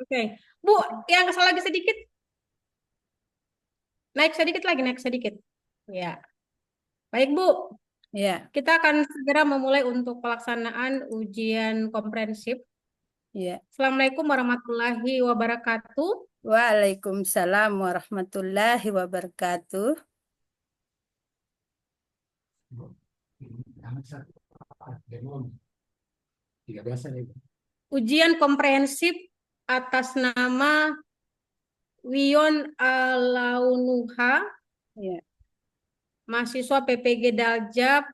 Oke. Bu, yang kesal lagi sedikit. Naik sedikit lagi, naik sedikit. Ya. Baik, Bu. Ya, Kita akan segera memulai untuk pelaksanaan ujian komprehensif. ya. Assalamualaikum warahmatullahi wabarakatuh. Waalaikumsalam warahmatullahi wabarakatuh. Ujian komprehensif atas nama Wion Alaunuha, Ya, mahasiswa PPG Daljab,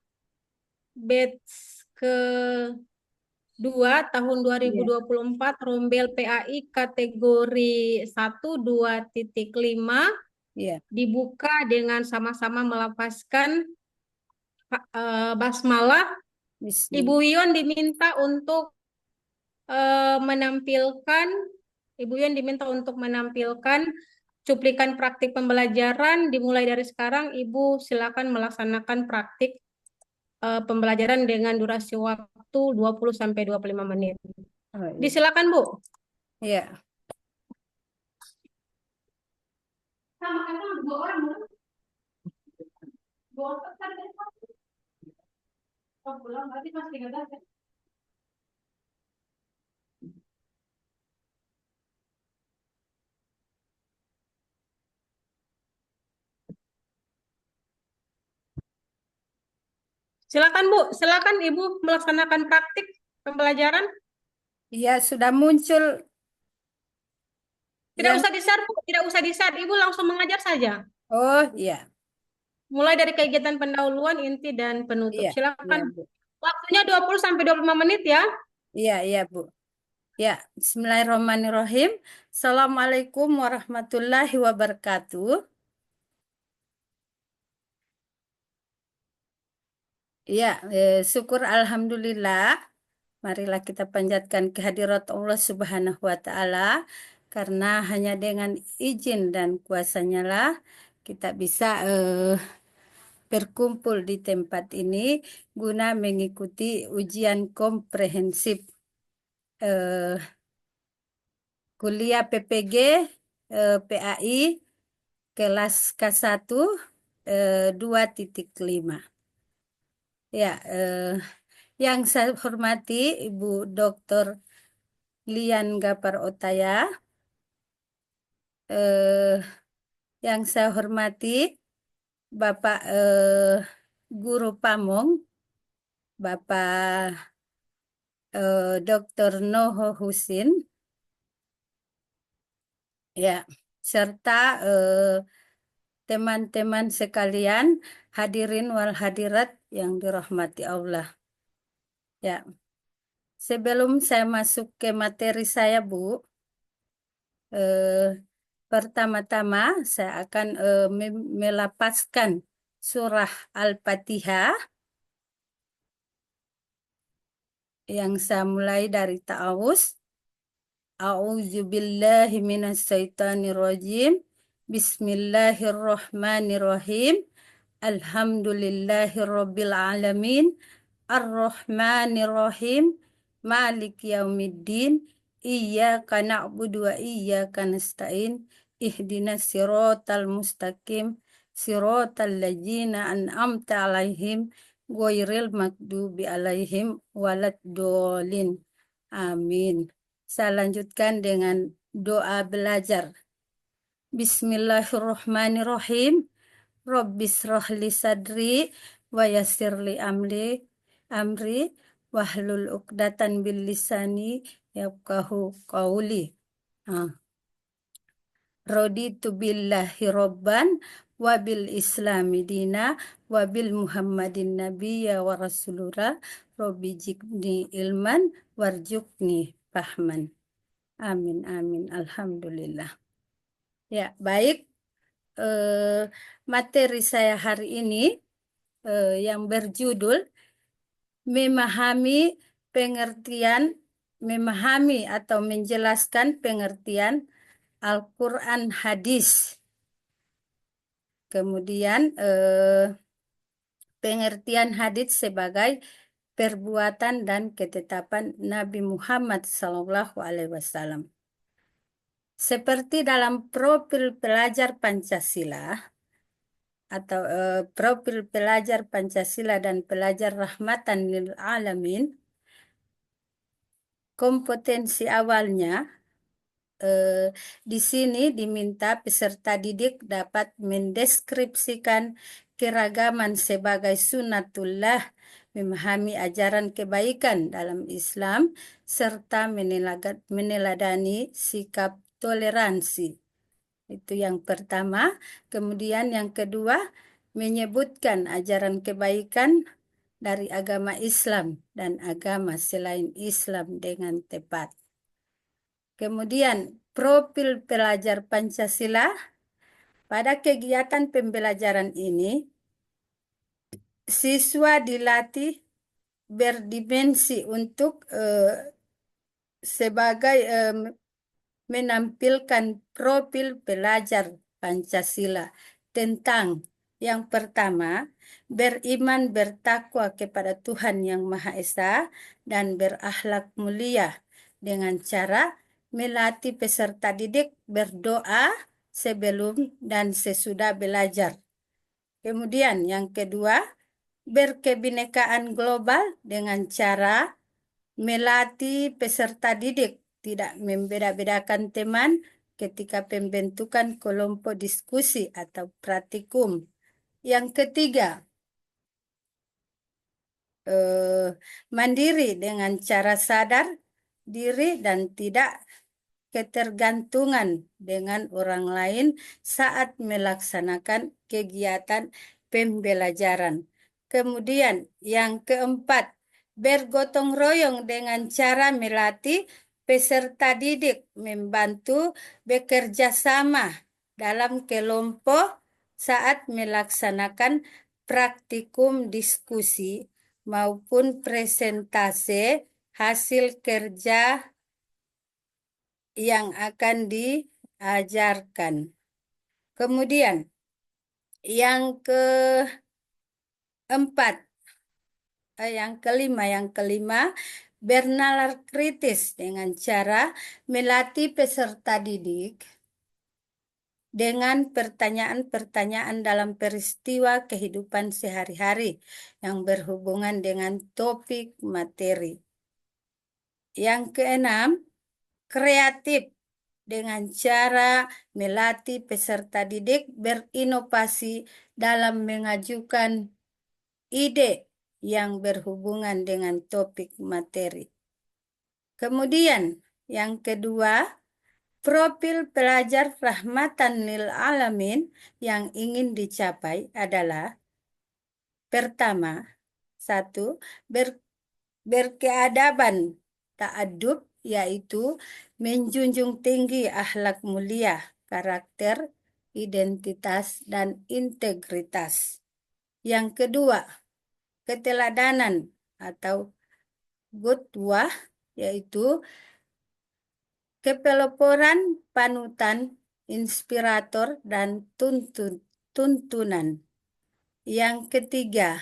batch ke-2 tahun ya, 2024, Rombel PAI kategori 1 2.5, ya. dibuka dengan sama-sama melafazkan basmalah. Ibu Bismillah. Wion diminta untuk eh, menampilkan Ibu Yon diminta untuk menampilkan cuplikan praktik pembelajaran. Dimulai dari sekarang, Ibu silakan melaksanakan praktik pembelajaran dengan durasi waktu 20 sampai 25 menit. Oh, iya. Disilakan, Bu. Ya, Sama kan dua orang, Bu. Dua orang kan dari pulang, berarti masih 13 ya. Silakan, Bu. Silakan Ibu melaksanakan praktik pembelajaran. ya sudah muncul Tidak yang usah di-share, Bu. Tidak usah di-share. Ibu langsung mengajar saja. oh iya, Mulai dari kegiatan pendahuluan, inti, dan penutup. iya, iya, Silakan. Bu. Waktunya 20 sampai 25 menit ya. Iya, iya, Bu. Ya, Bismillahirrahmanirrahim. Assalamualaikum warahmatullahi wabarakatuh. Ya, syukur alhamdulillah. Marilah kita panjatkan kehadirat Allah Subhanahu wa Ta'ala, karena hanya dengan izin dan kuasa-Nya lah kita bisa berkumpul di tempat ini guna mengikuti ujian komprehensif eh, kuliah PPG PAI kelas K1 2.5. Ya, yang saya hormati Ibu Dr. Lian Gapar Otaya, eh, yang saya hormati Bapak Guru Pamong, Bapak Dr. Noho Husin, ya, serta teman-teman sekalian, hadirin wal hadirat yang dirahmati Allah. Ya, sebelum saya masuk ke materi saya, Bu, eh, pertama-tama saya akan melapaskan surah Al-Fatihah yang saya mulai dari ta'awuz. A'udzubillahi minasyaitonirrajim. Bismillahirrahmanirrahim. Alhamdulillahirabbil alamin. Ar-Rahmanirrahim. Malik yaumiddin. Iyyaka na'budu wa iyyaka nasta'in. Ihdinas siratal mustaqim. Siratal ladzina an'amta 'alaihim ghairil maghdubi 'alaihim waladdallin. Amin. Saya lanjutkan dengan doa belajar. Bismillahirrahmanirrahim. Rabbis rohli sadri wa yassirli amri wahlul uqdatan bil lisani yafqahu qauli. Ah. Raditu billahi robban wa bil islami dina wa bil muhammadin nabiyya wa rasulura robbi jikni ilman warjukni fahman. Amin, amin. Alhamdulillah. Ya, baik. Materi saya hari ini yang berjudul memahami pengertian, memahami atau menjelaskan pengertian Al-Quran hadis. Kemudian pengertian hadis sebagai perbuatan dan ketetapan Nabi Muhammad SAW. Seperti dalam profil pelajar Pancasila atau profil pelajar Pancasila dan pelajar Rahmatan lil Alamin, kompetensi awalnya di sini diminta peserta didik dapat mendeskripsikan keragaman sebagai sunatullah, memahami ajaran kebaikan dalam Islam, serta meneladani sikap toleransi. Itu yang pertama. Kemudian yang kedua, menyebutkan ajaran kebaikan dari agama Islam dan agama selain Islam dengan tepat. Kemudian, profil pelajar Pancasila. Pada kegiatan pembelajaran ini, siswa dilatih berdimensi untuk sebagai menampilkan profil pelajar Pancasila tentang yang pertama, beriman bertakwa kepada Tuhan Yang Maha Esa dan berakhlak mulia dengan cara melatih peserta didik berdoa sebelum dan sesudah belajar. Kemudian yang kedua, berkebinekaan global dengan cara melatih peserta didik tidak membeda-bedakan teman ketika pembentukan kelompok diskusi atau praktikum. Yang ketiga, mandiri dengan cara sadar diri dan tidak ketergantungan dengan orang lain saat melaksanakan kegiatan pembelajaran. Kemudian yang keempat, bergotong royong dengan cara melatih peserta didik membantu bekerja sama dalam kelompok saat melaksanakan praktikum diskusi maupun presentase hasil kerja yang akan diajarkan. Kemudian yang kelima, bernalar kritis dengan cara melatih peserta didik dengan pertanyaan-pertanyaan dalam peristiwa kehidupan sehari-hari yang berhubungan dengan topik materi. Yang keenam, kreatif dengan cara melatih peserta didik berinovasi dalam mengajukan ide yang berhubungan dengan topik materi. Kemudian yang kedua, profil pelajar Rahmatan lil Alamin yang ingin dicapai adalah pertama, satu, berkeadaban ta'adub, yaitu menjunjung tinggi akhlak mulia, karakter, identitas, dan integritas. Yang kedua, keteladanan atau qudwah, yaitu kepeloporan, panutan, inspirator, dan tuntunan. Yang ketiga,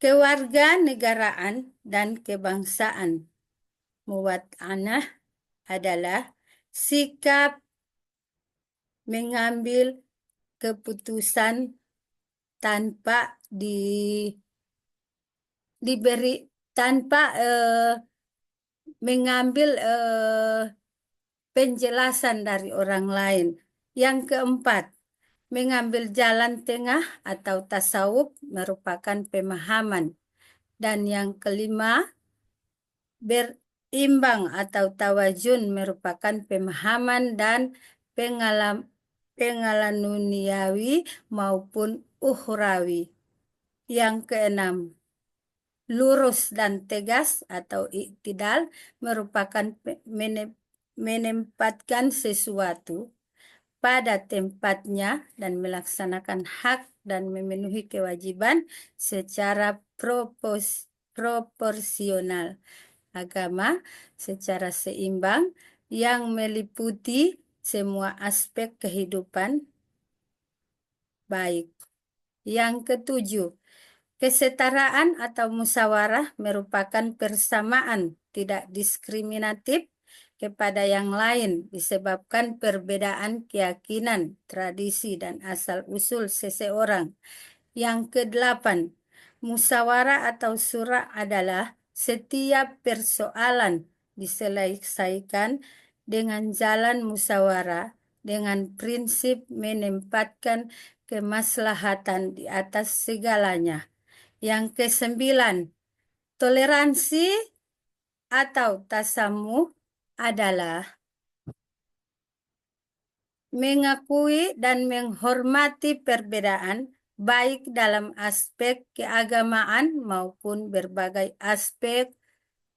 kewarganegaraan dan kebangsaan. Muwat'anah adalah sikap mengambil keputusan tanpa mengambil penjelasan dari orang lain. Yang keempat, mengambil jalan tengah atau tasawuf merupakan pemahaman. Dan yang kelima, berimbang atau tawazun merupakan pemahaman dan pengalaman duniawi maupun ukhrawi. Yang keenam, lurus dan tegas atau iktidal merupakan menempatkan sesuatu pada tempatnya dan melaksanakan hak dan memenuhi kewajiban secara proporsional. Agama secara seimbang yang meliputi semua aspek kehidupan baik. Yang ketujuh, kesetaraan atau musyawarah merupakan persamaan tidak diskriminatif kepada yang lain disebabkan perbedaan keyakinan, tradisi, dan asal-usul seseorang. Yang kedelapan, musyawarah atau syura adalah setiap persoalan diselesaikan dengan jalan musyawarah dengan prinsip menempatkan kemaslahatan di atas segalanya. Yang kesembilan, toleransi atau tasamuh adalah mengakui dan menghormati perbedaan baik dalam aspek keagamaan maupun berbagai aspek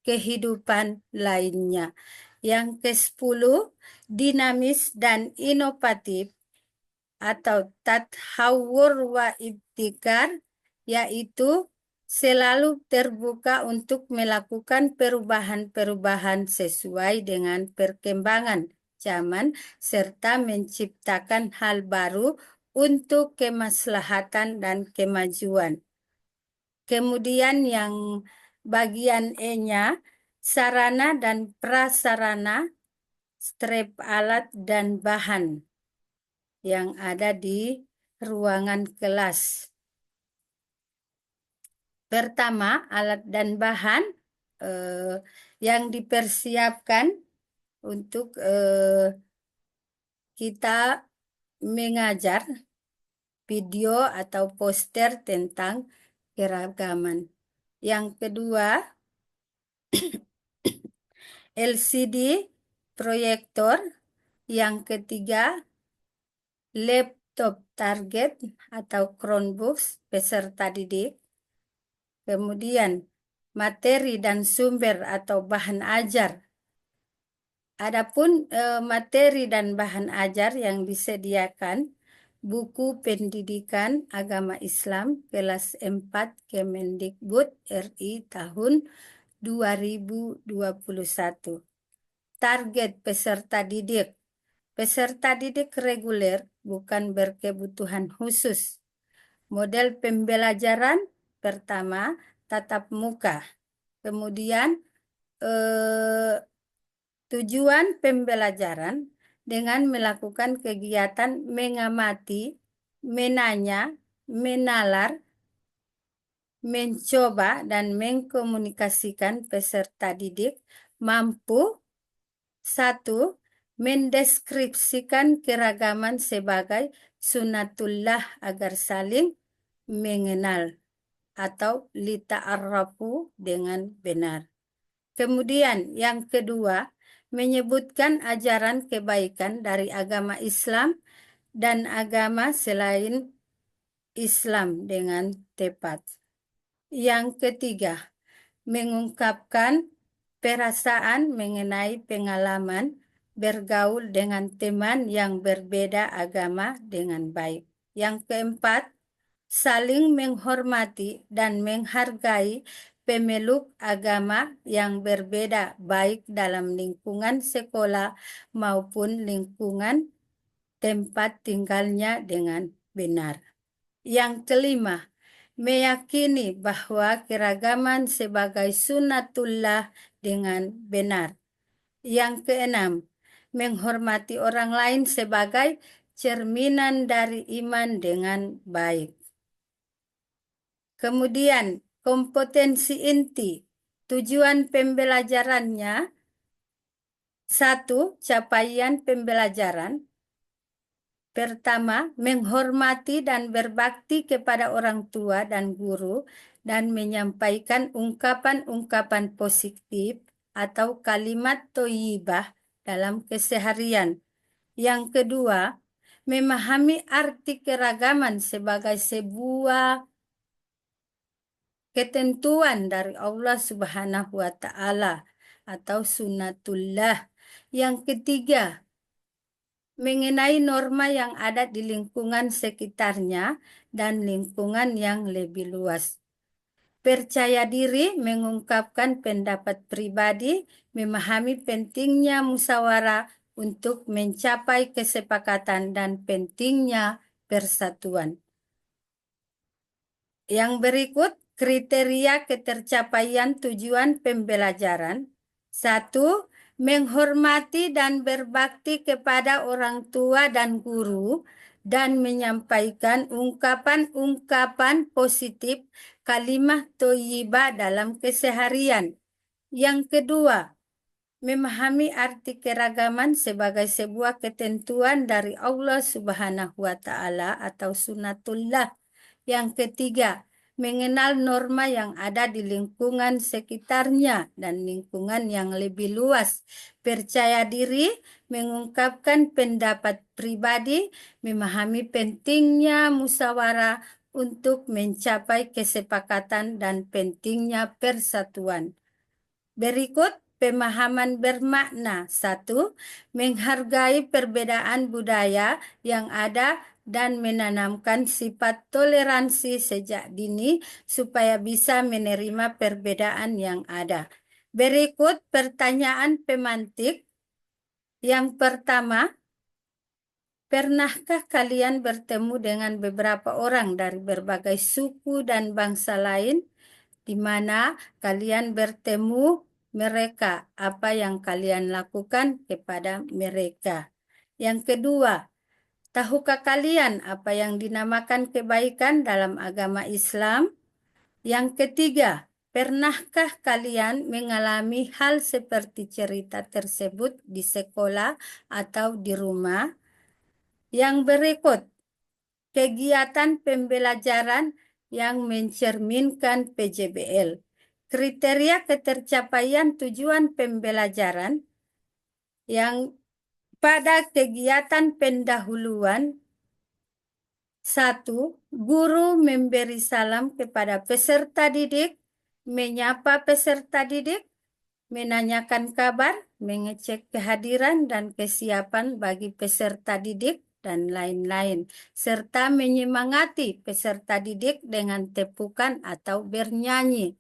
kehidupan lainnya. Yang ke-10, dinamis dan inovatif atau tathawur wa ibtikar, yaitu selalu terbuka untuk melakukan perubahan-perubahan sesuai dengan perkembangan zaman serta menciptakan hal baru untuk kemaslahatan dan kemajuan. Kemudian yang bagian E-nya, sarana dan prasarana, strep alat dan bahan yang ada di ruangan kelas. Pertama, alat dan bahan yang dipersiapkan untuk kita mengajar video atau poster tentang keragaman. Yang kedua, LCD proyektor. Yang ketiga, laptop target atau Chromebooks peserta didik. Kemudian, materi dan sumber atau bahan ajar. Adapun materi dan bahan ajar yang disediakan, buku pendidikan agama Islam kelas 4 Kemendikbud RI tahun 2021. Target peserta didik. Peserta didik reguler bukan berkebutuhan khusus. Model pembelajaran pertama tatap muka. Kemudian tujuan pembelajaran dengan melakukan kegiatan mengamati, menanya, menalar, mencoba, dan mengkomunikasikan peserta didik mampu 1. Mendeskripsikan keragaman sebagai sunatullah agar saling mengenal atau lita'arrafu dengan benar. Kemudian yang kedua, menyebutkan ajaran kebaikan dari agama Islam dan agama selain Islam dengan tepat. Yang ketiga, mengungkapkan perasaan mengenai pengalaman bergaul dengan teman yang berbeda agama dengan baik. Yang keempat, saling menghormati dan menghargai pemeluk agama yang berbeda baik dalam lingkungan sekolah maupun lingkungan tempat tinggalnya dengan benar. Yang kelima, meyakini bahwa keragaman sebagai sunatullah dengan benar. Yang keenam, menghormati orang lain sebagai cerminan dari iman dengan baik. Kemudian, kompetensi inti. Tujuan pembelajarannya, 1. Capaian pembelajaran. Pertama, menghormati dan berbakti kepada orang tua dan guru dan menyampaikan ungkapan-ungkapan positif atau kalimat thayyibah dalam keseharian. Yang kedua, memahami arti keragaman sebagai sebuah ketentuan dari Allah Subhanahu wa Ta'ala atau sunatullah. Yang ketiga, mengenai norma yang ada di lingkungan sekitarnya dan lingkungan yang lebih luas. Percaya diri mengungkapkan pendapat pribadi, memahami pentingnya musyawarah untuk mencapai kesepakatan dan pentingnya persatuan. Yang berikut kriteria ketercapaian tujuan pembelajaran. 1. menghormati dan berbakti kepada orang tua dan guru, dan menyampaikan ungkapan-ungkapan positif kalimah thayyibah dalam keseharian. Yang kedua, memahami arti keragaman sebagai sebuah ketentuan dari Allah Subhanahu wa Ta'ala atau sunatullah. Yang ketiga, mengenal norma yang ada di lingkungan sekitarnya dan lingkungan yang lebih luas. Percaya diri, mengungkapkan pendapat pribadi, memahami pentingnya musyawarah untuk mencapai kesepakatan dan pentingnya persatuan. Berikut pemahaman bermakna. Satu, menghargai perbedaan budaya yang ada dan menanamkan sifat toleransi sejak dini supaya bisa menerima perbedaan yang ada. Berikut pertanyaan pemantik. Yang pertama, pernahkah kalian bertemu dengan beberapa orang dari berbagai suku dan bangsa lain? Di mana kalian bertemu mereka, apa yang kalian lakukan kepada mereka. Yang kedua, tahukah kalian apa yang dinamakan kebaikan dalam agama Islam? Yang ketiga, pernahkah kalian mengalami hal seperti cerita tersebut di sekolah atau di rumah? Yang berikut, kegiatan pembelajaran yang mencerminkan PJBL. Kriteria ketercapaian tujuan pembelajaran yang pada kegiatan pendahuluan. 1. Guru memberi salam kepada peserta didik, menyapa peserta didik, menanyakan kabar, mengecek kehadiran dan kesiapan bagi peserta didik, dan lain-lain, serta menyemangati peserta didik dengan tepukan atau bernyanyi.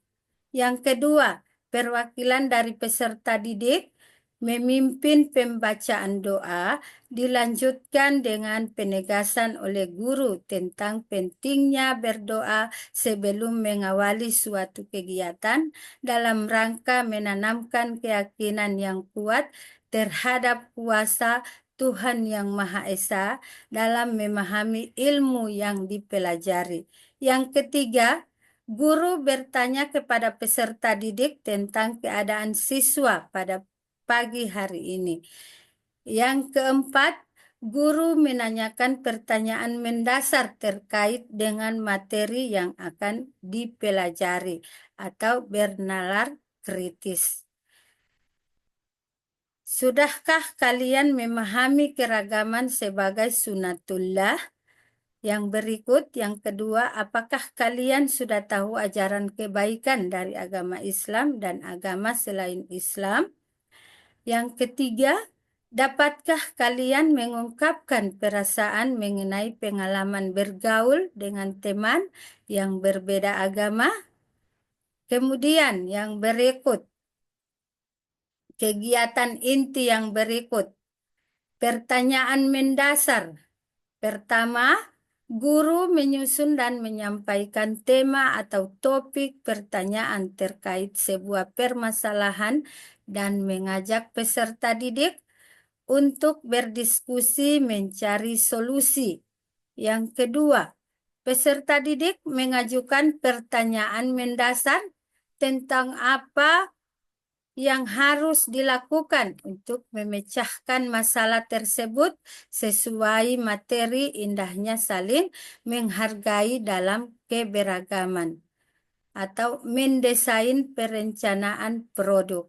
Yang kedua, perwakilan dari peserta didik memimpin pembacaan doa, dilanjutkan dengan penegasan oleh guru tentang pentingnya berdoa sebelum mengawali suatu kegiatan dalam rangka menanamkan keyakinan yang kuat terhadap kuasa Tuhan Yang Maha Esa dalam memahami ilmu yang dipelajari. Yang ketiga, guru bertanya kepada peserta didik tentang keadaan siswa pada pagi hari ini. Yang keempat, guru menanyakan pertanyaan mendasar terkait dengan materi yang akan dipelajari atau bernalar kritis. Sudahkah kalian memahami keragaman sebagai sunatullah? Yang berikut, yang kedua, apakah kalian sudah tahu ajaran kebaikan dari agama Islam dan agama selain Islam? Yang ketiga, dapatkah kalian mengungkapkan perasaan mengenai pengalaman bergaul dengan teman yang berbeda agama? Kemudian yang berikut, kegiatan inti yang berikut. Pertanyaan mendasar. Pertama, guru menyusun dan menyampaikan tema atau topik pertanyaan terkait sebuah permasalahan dan mengajak peserta didik untuk berdiskusi mencari solusi. Yang kedua, peserta didik mengajukan pertanyaan mendasar tentang apa yang harus dilakukan untuk memecahkan masalah tersebut sesuai materi indahnya saling menghargai dalam keberagaman atau mendesain perencanaan produk.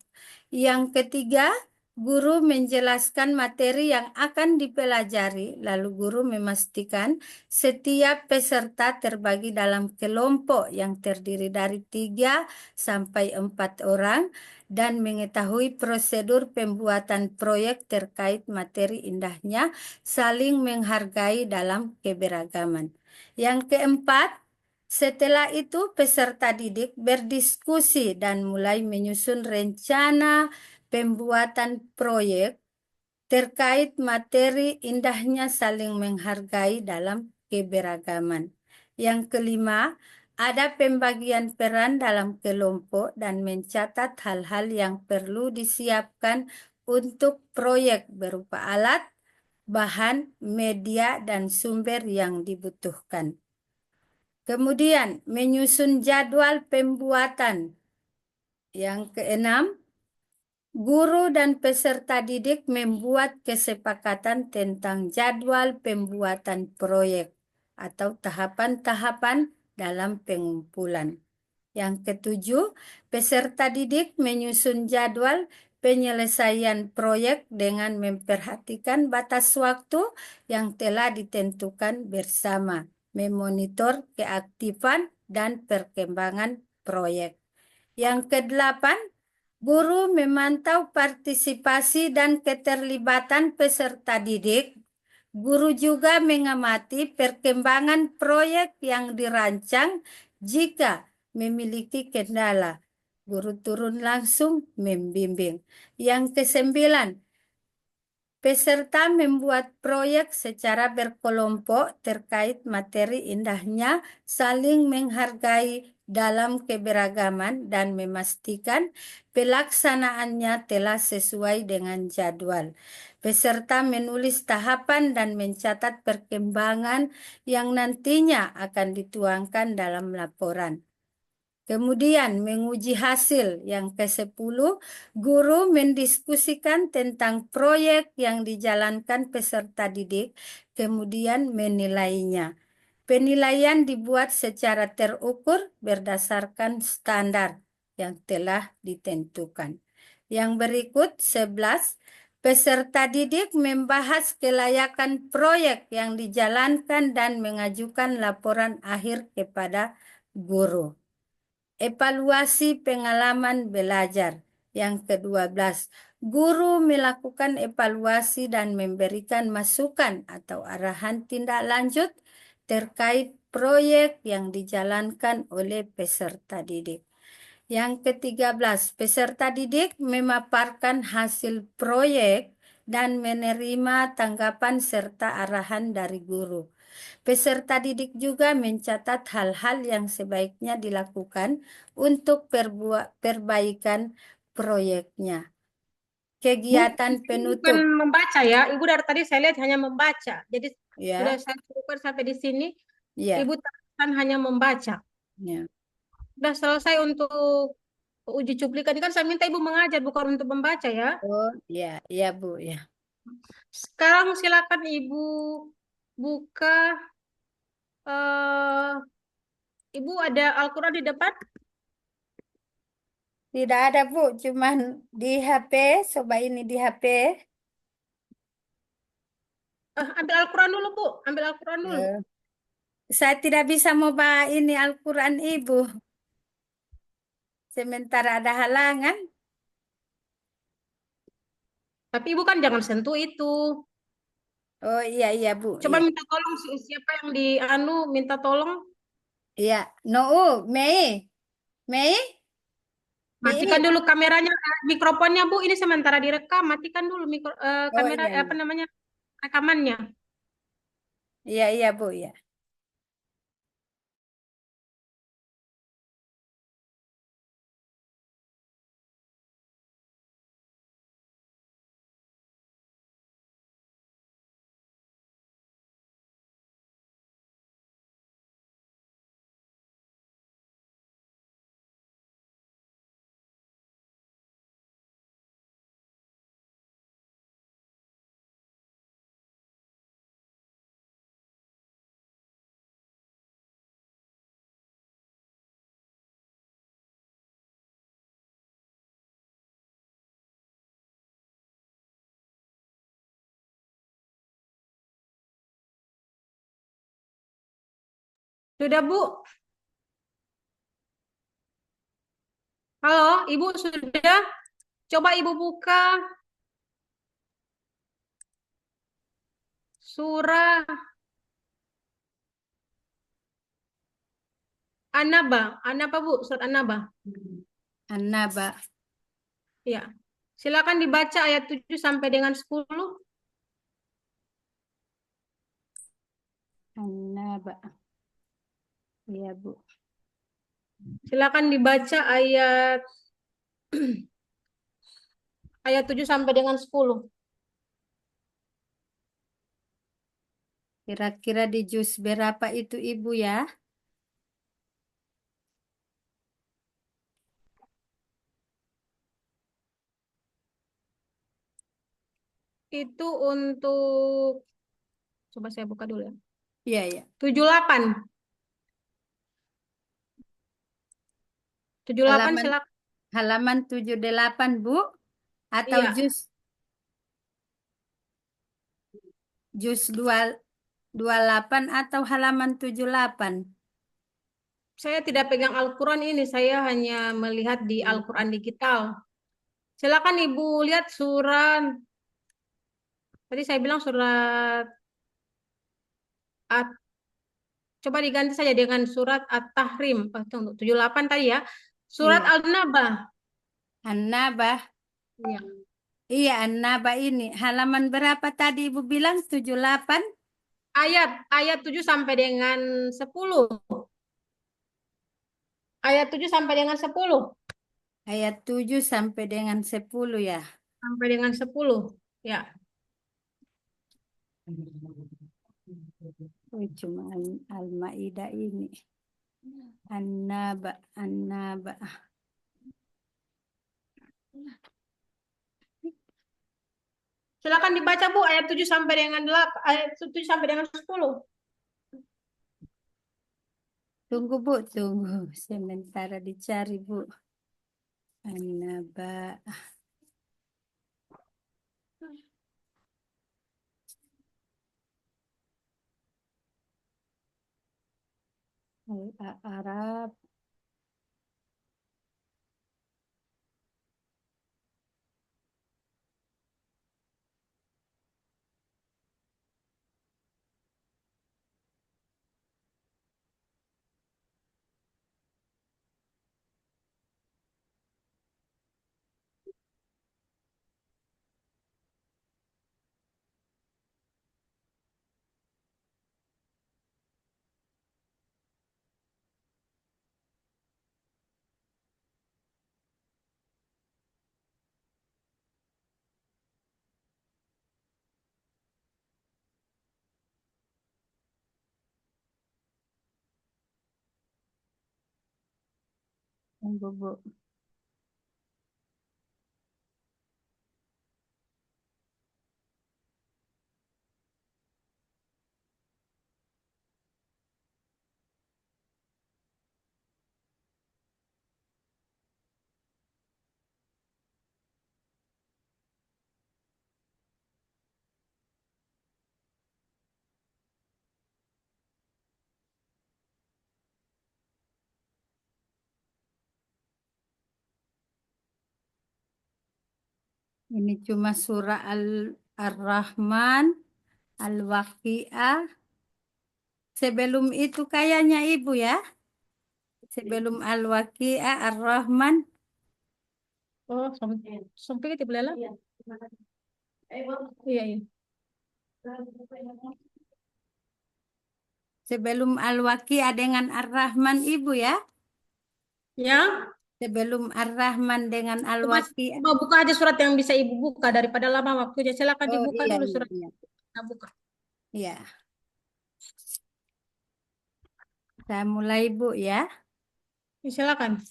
Yang ketiga, guru menjelaskan materi yang akan dipelajari, lalu guru memastikan setiap peserta terbagi dalam kelompok yang terdiri dari 3 sampai 4 orang dan mengetahui prosedur pembuatan proyek terkait materi indahnya saling menghargai dalam keberagaman. Yang keempat, setelah itu peserta didik berdiskusi dan mulai menyusun rencana pembuatan proyek terkait materi indahnya saling menghargai dalam keberagaman. Yang kelima, ada pembagian peran dalam kelompok dan mencatat hal-hal yang perlu disiapkan untuk proyek berupa alat, bahan, media, dan sumber yang dibutuhkan. Kemudian, menyusun jadwal pembuatan. Yang keenam, guru dan peserta didik membuat kesepakatan tentang jadwal pembuatan proyek atau tahapan-tahapan dalam pengumpulan. Yang ketujuh, peserta didik menyusun jadwal penyelesaian proyek dengan memperhatikan batas waktu yang telah ditentukan bersama, memonitor keaktifan dan perkembangan proyek. Yang kedelapan, guru memantau partisipasi dan keterlibatan peserta didik. Guru juga mengamati perkembangan proyek yang dirancang. Jika memiliki kendala, guru turun langsung membimbing. Yang kesembilan, peserta membuat proyek secara berkelompok terkait materi indahnya saling menghargai dalam keberagaman dan memastikan pelaksanaannya telah sesuai dengan jadwal. Peserta menulis tahapan dan mencatat perkembangan yang nantinya akan dituangkan dalam laporan. Kemudian menguji hasil. Yang ke-10, guru mendiskusikan tentang proyek yang dijalankan peserta didik, kemudian menilainya. Penilaian dibuat secara terukur berdasarkan standar yang telah ditentukan. Yang berikut 11, peserta didik membahas kelayakan proyek yang dijalankan dan mengajukan laporan akhir kepada guru. Evaluasi pengalaman belajar. Yang ke-12, guru melakukan evaluasi dan memberikan masukan atau arahan tindak lanjut terkait proyek yang dijalankan oleh peserta didik. Yang ke-13, peserta didik memaparkan hasil proyek dan menerima tanggapan serta arahan dari guru. Peserta didik juga mencatat hal-hal yang sebaiknya dilakukan untuk perbaikan proyeknya. Bu, Kegiatan ini bukan penutup, membaca ya. Ibu dari tadi saya lihat hanya membaca. Jadi sudah ya, saya cukupkan sampai di sini. ya, Ibu tekan hanya membaca. ya. Sudah selesai untuk uji cuplikan. Ini kan saya minta ibu mengajar bukan untuk membaca ya. Oh, ya, ya Bu, ya. Sekarang silakan ibu buka. eh Ibu ada Al-Quran di depan. Tidak ada Bu, cuman di HP, coba ini di HP. Ambil Al-Quran dulu Bu. Ambil Al-Quran dulu. Eh, Saya tidak bisa mau bawa ini Al-Quran Ibu. Sementara ada halangan. Tapi ibu kan jangan sentuh itu. Oh iya, iya Bu, Coba iya. minta tolong siapa yang di anu minta tolong. Iya, no, Mei, Mei, Matikan Mei. dulu kameranya, mikrofonnya Bu. Ini sementara direkam. Matikan dulu Oh kamera, iya, apa iya. namanya, rekamannya. Iya, iya Bu, ya. Sudah Bu? Halo, Ibu sudah? Coba Ibu buka surah An-Naba. An-Naba Bu, surat An-Naba. An-Naba, Ya. Silakan dibaca ayat 7 sampai dengan 10. An-Naba. Iya Bu. Silakan dibaca ayat ayat 7 sampai dengan 10. Kira-kira di juz berapa itu Ibu ya? Itu untuk, coba saya buka dulu ya. Iya, iya. 78. 78 Halaman silakan. halaman 78 Bu, atau Iya, juz 28 atau halaman 78. saya tidak pegang Al-Quran ini, saya hanya melihat di Al-Quran digital. Silakan Ibu lihat surat, tadi saya bilang surat At, coba diganti saja dengan surat At-Tahrim. Oh, tunggu, 78 tadi ya. Surat Iya. Al-Naba. An-Nabah. Iya. Iya, An-Naba ini. Halaman berapa tadi Ibu bilang? 78? Ayat 7 sampai dengan 10. Ayat 7 sampai dengan 10. Ayat 7 sampai dengan 10 ya. Sampai dengan 10. Ya. Oh, cuma Al-Maidah ini. An-Naba, An-Naba. Silakan dibaca Bu ayat 7 sampai dengan 8, ayat 7 sampai dengan 10. Tunggu Bu, tunggu. Sementara dicari Bu. An-Naba. Al-Arab. Tunggu Bu. Ini cuma surah Ar-Rahman, Al-Waqiah. Sebelum itu kayaknya Ibu ya. Sebelum Al-Waqiah, Ar-Rahman. Oh, sampai kita belalang. Iya, iya. Sebelum Al-Waqiah dengan Ar-Rahman Ibu ya. Ya, Sebelum Ar-Rahman dengan coba, Al-Waqiah. coba buka aja surat yang bisa Ibu buka daripada lama waktunya. Silakan Oh dibuka iya, dulu iya, surat. iya. Kita buka. Iya, saya mulai Bu ya. Ya, silakan.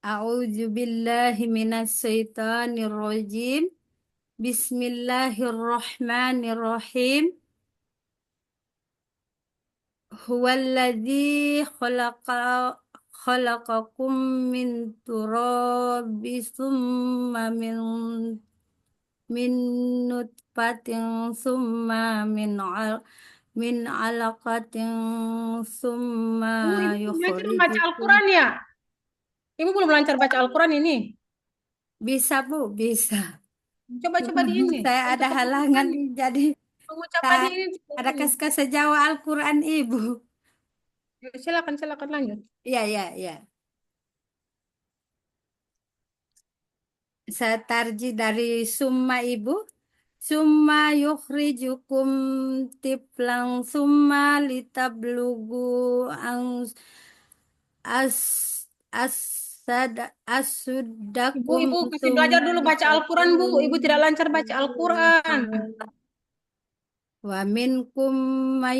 A'udzu billahi minas syaitonir rajim. Bismillahirrahmanirrahim. Huwallazi khalaqakum min turabbi summa min nutfatin summa min alaqatin summa Bu, Ibu belum belajar membaca yukhrijukum. Al-Quran ya? Ibu belum lancar baca Al-Quran ini. Bisa Bu, bisa. Coba-coba di ini. Saya ada Untuk halangan pengucapannya. nih, jadi Pengucapannya tak ini. ada kas sejauh Al-Quran Ibu. Ya, silakan lanjut. Iya, iya, iya. Saya tarji dari summa Ibu. Summa yukhrijukum tiflang summa litablugu as asudakum Ibu kasih belajar dulu baca Al-Quran, Bu. Ibu tuminkum tidak lancar baca Al-Quran. wa minkum may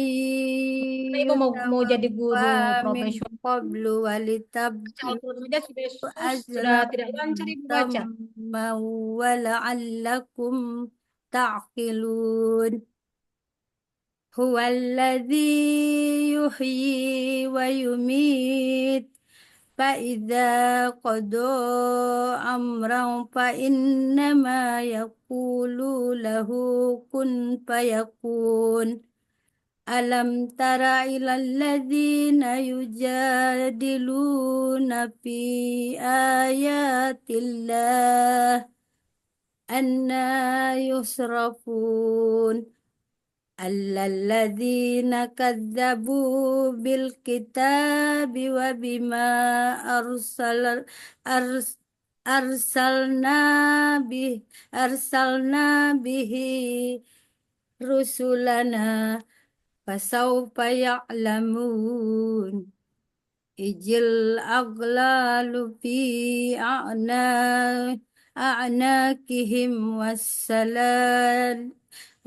Karena Ibu mau jadi guru yutawaffa min profesional. qablu walitab Baca Al-Quran saja sudah ajalan tidak lancar Ibu baca. musamma wa la'allakum ta'qilun huwallazi yuhyi wa yumit فإذا قضى أمرا فإنما يقول له كن فيكون ألم تر إلى الذين يجادلون في آيات الله أنى يصرفون الذين كذبوا بالكتاب وبما أرسل أرس أرسلنا به أرسلنا به رسلنا فسوف يعلمون إذ الأغلال في أعناقهم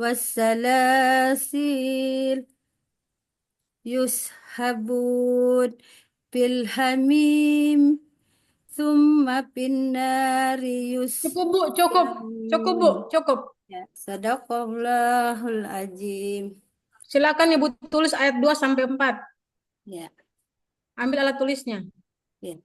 والسلاسل يسحبون في الحميم ثم في النار Cukup, Bu. Cukup. Cukup, Bu. يسجرون Cukup. Ya, Sadaqallahul Azim. Silakan Ibu tulis ayat 2 sampai 4. Ya, Ambil alat tulisnya. ya.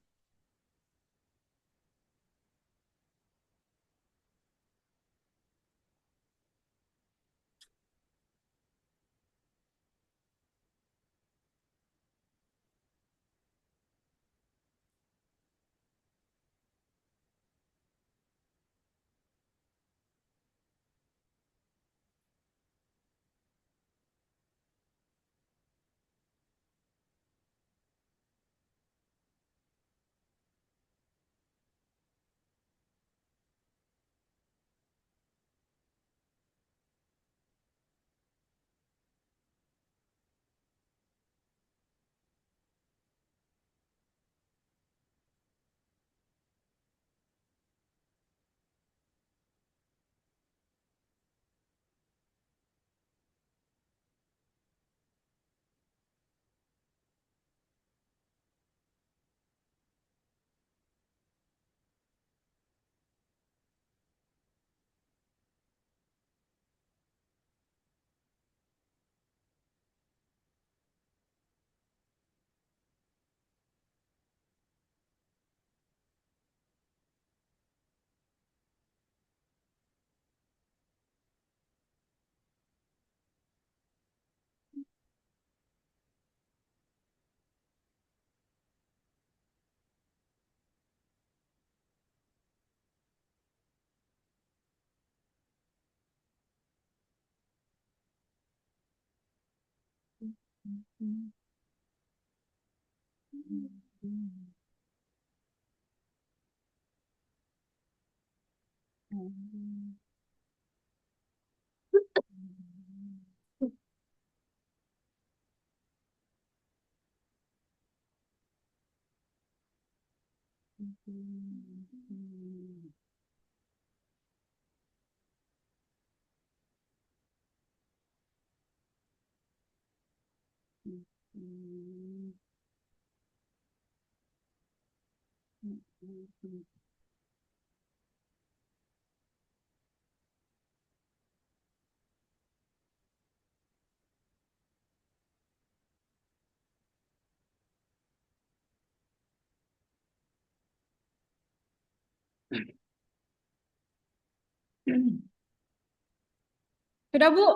Sudah, Bu?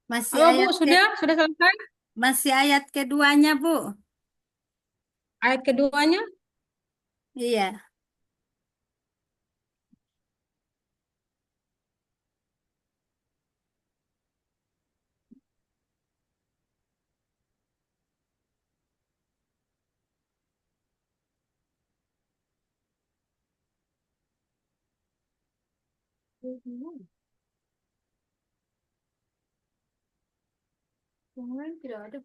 Masih Halo, Bu. ayat ke Sudah? Sudah selesai? masih ayat keduanya, Bu. Ayat keduanya? Iya. Yang lain tidak ada.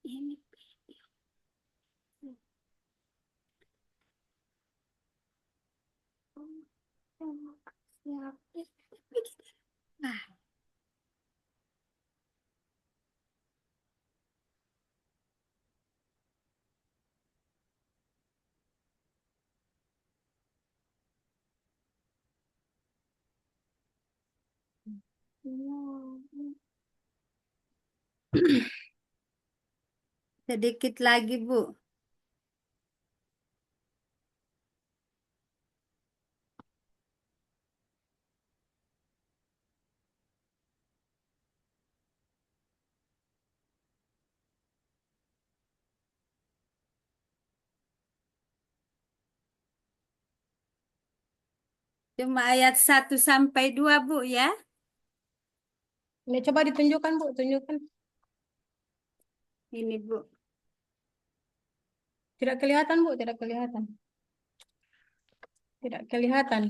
Ini. Nah, sedikit lagi, Bu. Cuma ayat 1 sampai 2, Bu, ya. Ini coba ditunjukkan, Bu, tunjukkan. Ini, Bu. Tidak kelihatan, Bu, tidak kelihatan. Tidak kelihatan.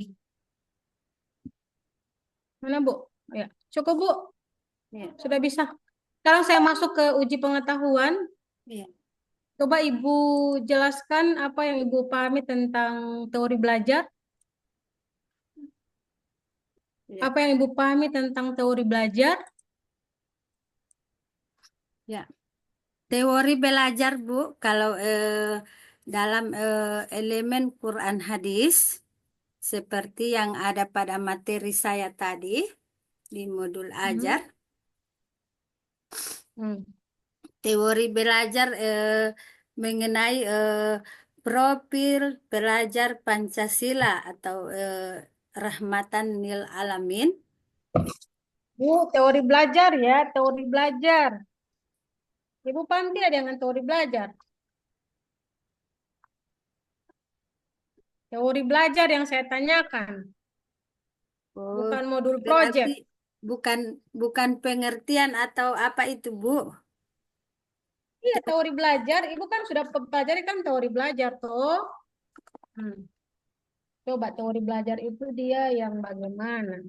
Mana, Bu? Ya, cukup, Bu. Ya, Sudah bisa. Sekarang saya masuk ke uji pengetahuan. ya, Coba Ibu jelaskan apa yang Ibu pahami tentang teori belajar. ya, Apa yang Ibu pahami tentang teori belajar? ya. Teori belajar, Bu, kalau dalam elemen Quran hadis, seperti yang ada pada materi saya tadi di modul ajar, Hmm. Hmm. teori belajar mengenai profil belajar Pancasila atau rahmatan lil alamin. Bu, teori belajar ya, teori belajar. Ibu paham tidak dengan teori belajar? Teori belajar yang saya tanyakan, Oh, bukan modul berarti project. bukan bukan pengertian atau apa itu, Bu? Iya, teori belajar. Ibu kan sudah pelajari kan teori belajar, toh. Hmm. Coba teori belajar itu dia yang bagaimana?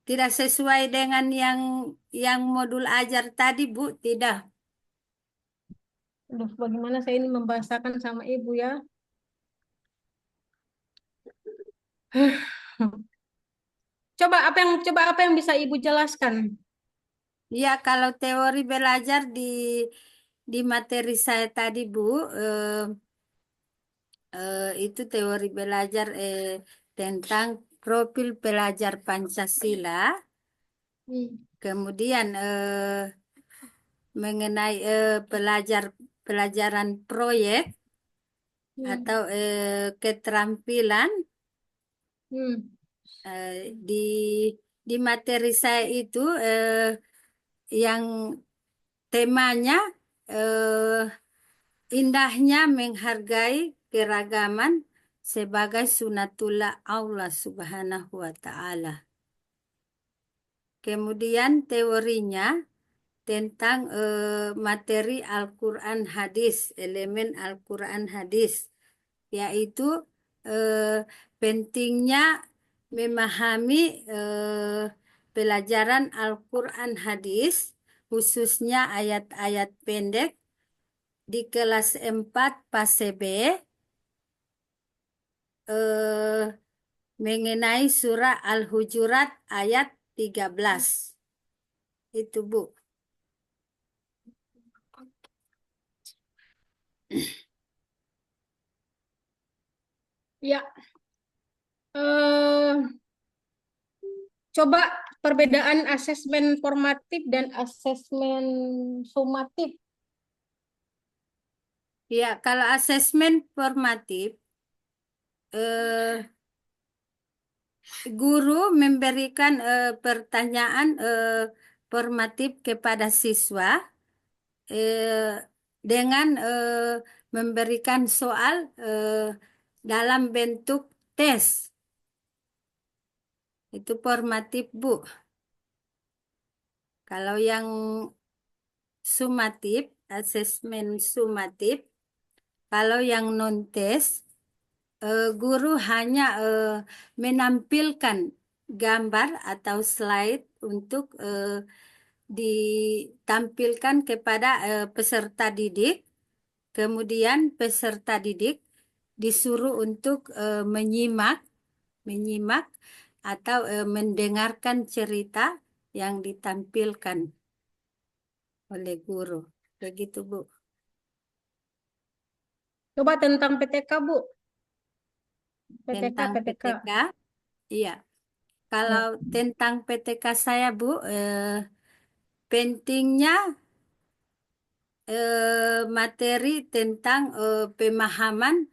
Tidak sesuai dengan yang modul ajar tadi, Bu, tidak. Aduh, bagaimana saya ini membahasakan sama ibu ya? Coba apa yang bisa ibu jelaskan? Ya, kalau teori belajar di materi saya tadi, Bu, itu teori belajar tentang profil pelajar Pancasila, Hmm. kemudian mengenai pelajaran proyek Hmm. atau keterampilan Hmm. eh, di materi saya itu yang temanya eh, indahnya menghargai keragaman sebagai sunatullah Allah Subhanahu wa Ta'ala. Kemudian teorinya tentang materi Al-Quran hadis, elemen Al-Quran hadis, yaitu eh, pentingnya memahami pelajaran Al-Quran hadis, khususnya ayat-ayat pendek di kelas 4 PASE B, eh, mengenai surah Al-Hujurat ayat 13. Itu, Bu. Ya, eh, coba perbedaan asesmen formatif dan asesmen sumatif. Ya, kalau asesmen formatif, eh, guru memberikan pertanyaan formatif kepada siswa eh, dengan memberikan soal dalam bentuk tes. Itu formatif, Bu. Kalau yang sumatif, asesmen sumatif, kalau yang non-tes, guru hanya menampilkan gambar atau slide untuk ditampilkan kepada peserta didik. Kemudian peserta didik disuruh untuk menyimak atau mendengarkan cerita yang ditampilkan oleh guru. Begitu, Bu. Coba tentang PTK, Bu. PTK, Tentang PTK. PTK, iya. Kalau Ya. tentang PTK saya, Bu, pentingnya materi tentang pemahaman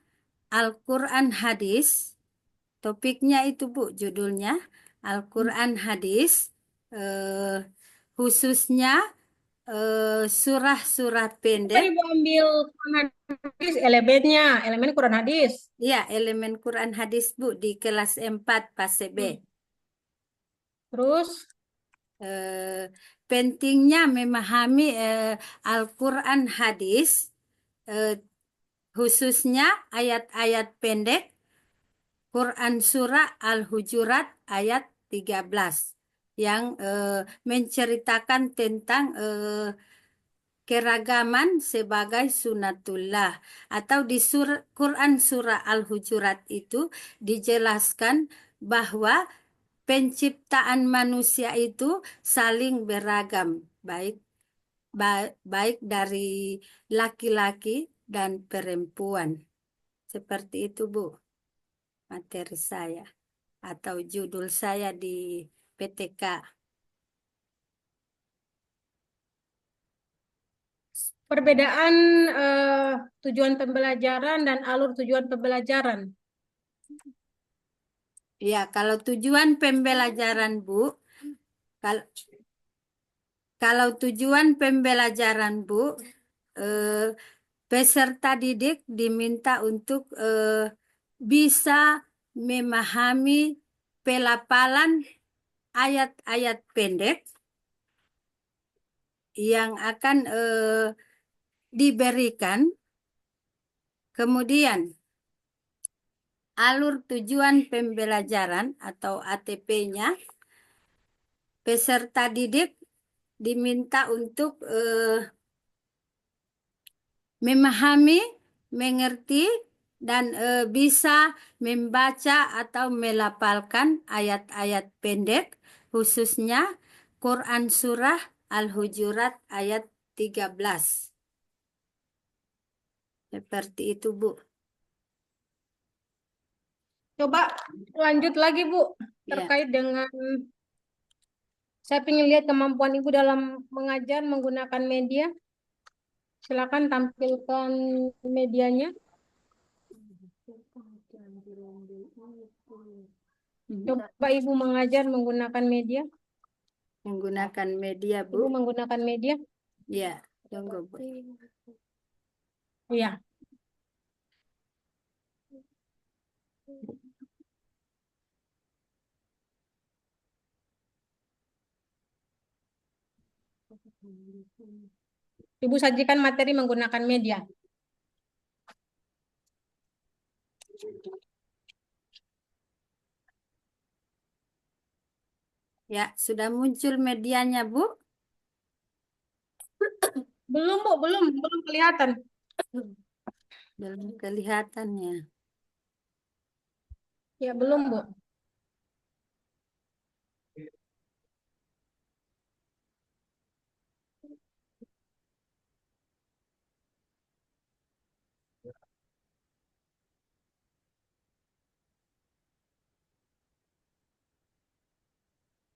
Al-Quran hadis. Topiknya itu, Bu, judulnya Al-Quran hadis, eh, khususnya surah-surah Coba pendek. Ibu ambil Quran hadis, elemennya, elemen Quran hadis. Ya, elemen Quran hadis, Bu, di kelas 4 fase B. Hmm. Terus, Eh, pentingnya memahami Al-Quran hadis, eh, khususnya ayat-ayat pendek Quran Surah Al-Hujurat ayat 13 yang menceritakan tentang keragaman sebagai sunatullah, atau di Quran Surah Al-Hujurat itu dijelaskan bahwa penciptaan manusia itu saling beragam, baik dari laki-laki dan perempuan. Seperti itu, Bu, materi saya atau judul saya di PTK. perbedaan eh, tujuan pembelajaran dan alur tujuan pembelajaran. Ya, kalau tujuan pembelajaran, Bu, kalau kalau tujuan pembelajaran, Bu, eh, peserta didik diminta untuk bisa memahami pelafalan ayat-ayat pendek yang akan diberikan. Kemudian alur tujuan pembelajaran atau ATP-nya, peserta didik diminta untuk memahami, mengerti, dan bisa membaca atau melafalkan ayat-ayat pendek, khususnya Quran Surah Al-Hujurat ayat 13. Seperti itu, Bu. Coba lanjut lagi, Bu, Ya, terkait dengan saya ingin lihat kemampuan Ibu dalam mengajar menggunakan media. Silakan tampilkan medianya. Coba Ibu mengajar menggunakan media. menggunakan media, Bu. Ibu menggunakan media. Ya, tunggu, Bu. Iya. Ibu sajikan materi menggunakan media. Ya, sudah muncul medianya, Bu. Belum, Bu, belum kelihatan. Belum kelihatannya. Ya, belum, Bu.